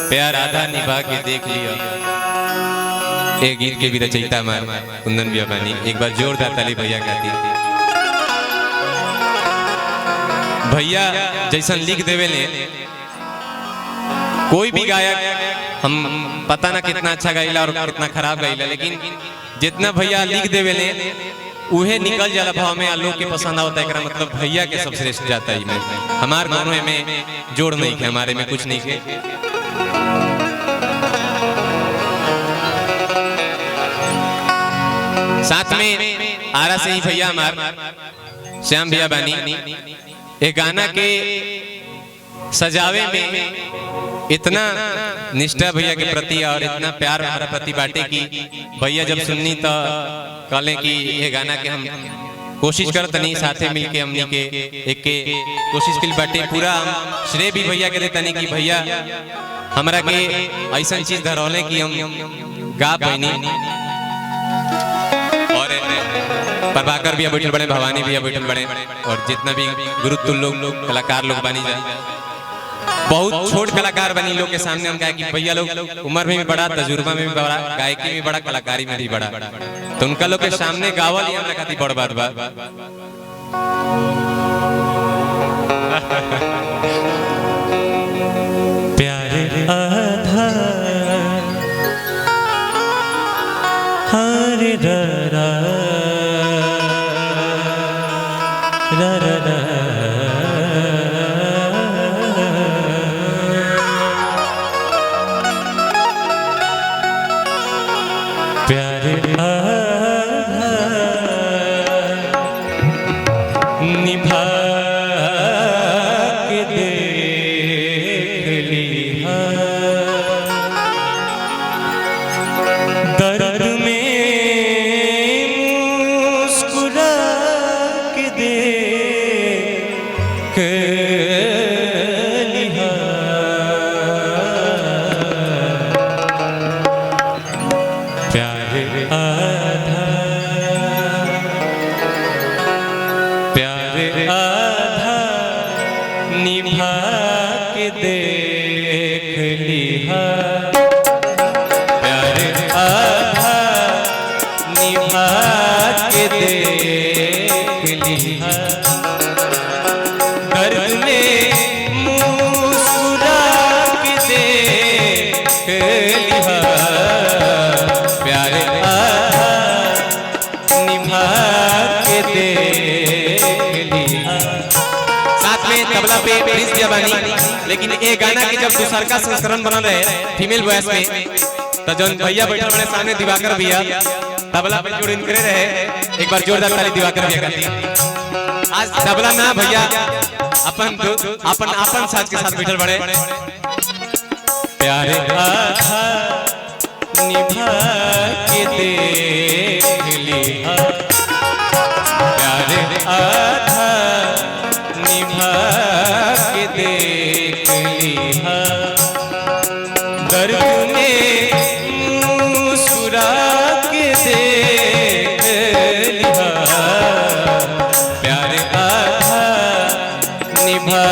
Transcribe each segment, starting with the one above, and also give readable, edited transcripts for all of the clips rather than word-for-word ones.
प्यार आधा निभा के देख लिया। एक गीत के भी रचयिता हमार कुंदन भैया बानी, एक बार जोरदार ताली भैया गाती। भैया जैसन लिख देवे ले कोई भी गायक, हम पता ना कितना अच्छा गाइला और कितना खराब गाइला, लेकिन जितना भैया लिख देवे ले उहे निकल जाला भाव में, लोग के पसंद होता है। मतलब भैया के सबसे श्रेष्ठ जाता है में, हमारे दोनों में जोड़ नहीं है, हमारे में कुछ नहीं है। साथ में आरा से ही भैया हमार श्याम भैया बानी, एक गाना के सजावे में इतना निष्ठा भैया के प्रति और इतना प्यार हमारा प्रति बाटे की भैया जब सुननी तो कहले कि ये गाना के हम कोशिश करते नहीं, साथे मिलके हमनी के एक के कोशिश के बाटे। पूरा हम श्रेय भी भैया के देते नहीं कि भैया हमारा के ऐसा चीज धरौले कि हम गा पैनी। और प्रभाकर भैया बैठल बड़े, भवानी भैया बैठल बड़े, और जितना भी गुरुत्व लोग कलाकार लोग बनी जाए, बहुत छोट कलाकार बनी लोग के सामने हम कहा कि भैया लोग उम्र में भी बड़ा, तजुर्बा में भी बड़ा, गायकी में बड़ा, कलाकारी में भी बड़ा, तो उनका लोग के सामने गावल ही हमरा खातिर बड़ बात बा। प्यार आधा हर रा रा रा रा प्यार आधा निभा के देख लिया, दर्द में मुस्कुरा के देख लिया। प्यार आधा निभा के देख लिया, प्यार आधा निभा के देख लिया, दर्द में मुस्कुरा के देख लिया। प्यार आधा निभा के देख लिया। साथ में तबला पे प्रिंस भैया बानी, लेकिन ये गाना के जब दूसर का संस्करण बनल रहे फीमेल वॉइस में, तो जौन भैया बैठल बड़े सामने दिवाकर भैया तबला पे जोड़ करे रहे, एक बार जोरदार ताली दिवाकर भैया करती। आज तबला ना भैया अपन साथ के साथ बैठल बड़े। प्यार आधा निभा के देख लिया, प्यार आधा निभा के देख लिया, दर्द में मुस्कुरा के देख लिया। प्यार आधा निभा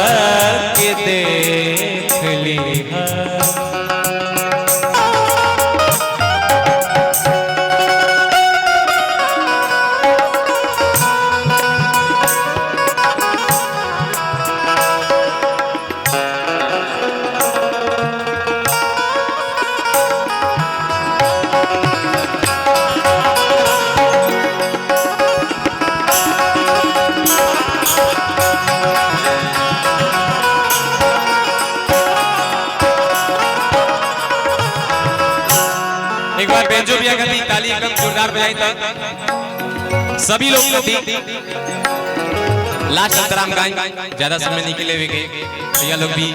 के देख लिया। एक बार बेंजो भैया का ताली एकदम जोरदार बजाई था सभी लोग थी। लास्ट अंतराम गाय ज्यादा समय नहीं के लिए भैया लोग भी,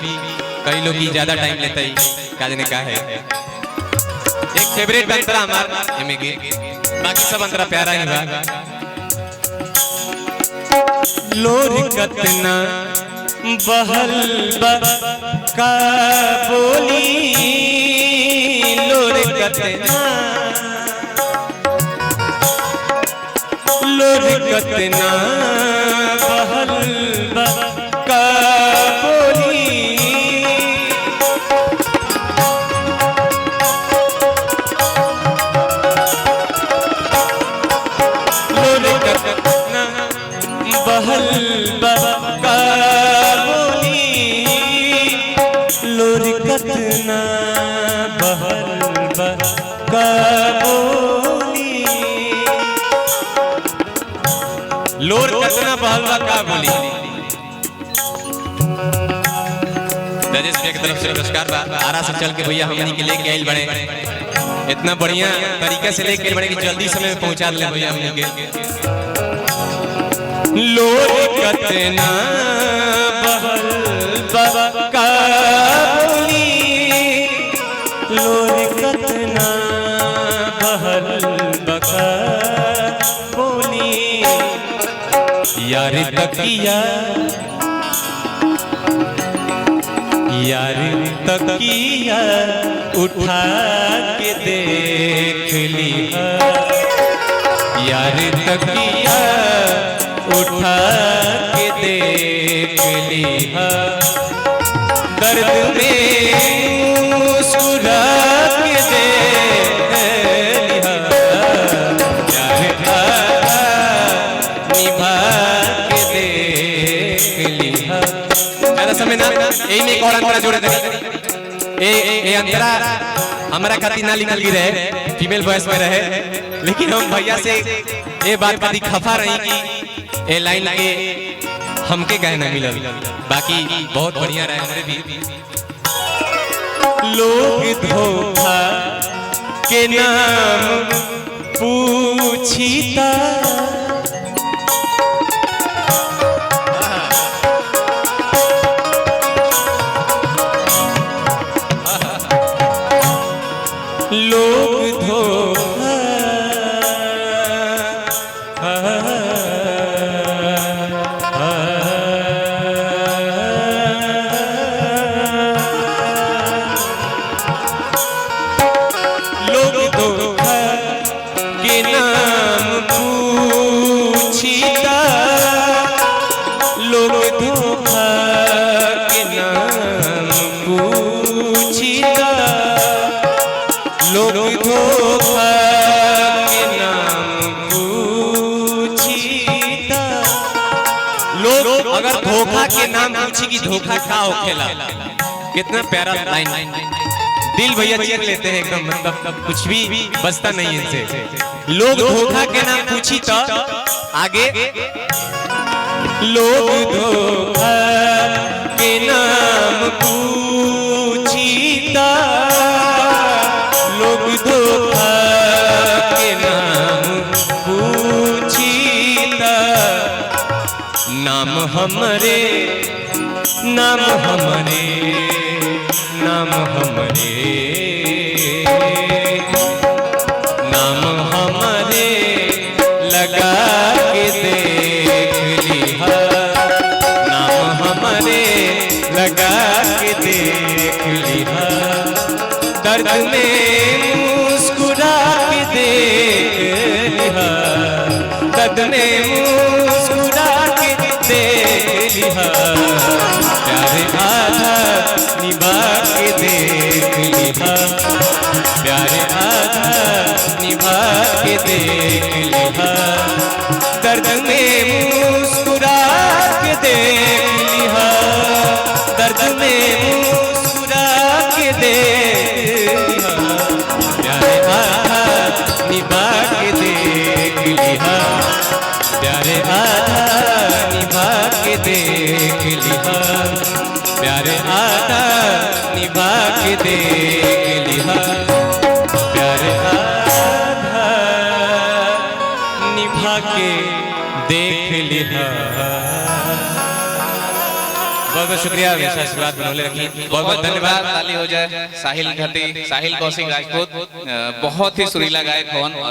कई लोग भी ज्यादा टाइम लेते ही काजने का है। एक फेवरेट अंतरा हमारा एमे के, बाकी सब अंतरा प्यारा ही बा। लोर कतना बहल बा का बोली, लोर कतना लोर कतना बहल बा का बोली, कतना बहल बा का बोली। राजेश भैया की तरफ से पुरस्कार बा। आरा से चल के भैया हमनी के लेके आइल बड़े, इतना बढ़िया तरीका से लेके बड़े कि जल्दी समय में पहुंचा दे भैया हमनी के। लोर कतना बहल बा का बोली, लोर कतना बहल बा का बोली। यार तकिया यार तकिया उठा के देख लिहा, यार तकिया उठा के देख लिहा। दर्द में मुस्कुरा के देख लिहा, यार निभा के देख लिहा। ज्यादा समय ना यही में एक और अंतरा जोड़े दे। ए अंतरा हमारा खातिर ना लिखल गी रहे, फीमेल वॉइस में रहे, लेकिन हम भैया से ये बात कभी खफा रही कि ए लाइन के हमके कहे ना मिलल, बाकी बहुत बढ़िया रहे हमरे भी। लोग धोखा के नाम पूछीता, लोग धोखा लोग धोखा के नाम पूछीता, लोग धोखा के नाम पूछीता, लोग धोखा के नाम पूछीता। लोग अगर धोखा के नाम पूछी कि धोखा का होखेला, कितना प्यारा लाइन। दिल भैया चीर लेते हैं एकदम, मतलब कुछ भी बचता नहीं है इनसे। लोग धोखा के नाम पूछी तो आगे, लोग धोखा के नाम पूछीता, लोग धोखा के नाम पूछीता। नाम हमरे नाम हमरे नाम हमरे नाम हमरे लगा के देख लिहा, नाम हमरे लगा के देख लिहा। दर्द में मुस्कुरा के देख लिहा, दर्द में मुस्कुरा के देख लिहा। प्यार आधा निभा के देख लिहा, प्यार आधा निभा के देख लिहा। दर्द में मुस्कुरा के देख लिहा, दर्द में मुस्कुरा के देख लिहा। प्यार आधा निभा के देख लिहा, प्यार आधा निभा के देख लिहा, प्यार आधा निभा के देख लिहा, प्यार आधा निभा के देख लिहा। बहुत बहुत शुक्रिया, वैसा आशीर्वाद बनौले रखिए। बहुत बहुत धन्यवाद। ताली हो जाए। साहिल घटी, साहिल कौशिक राजपूत बहुत ही सुरीला गायक होन और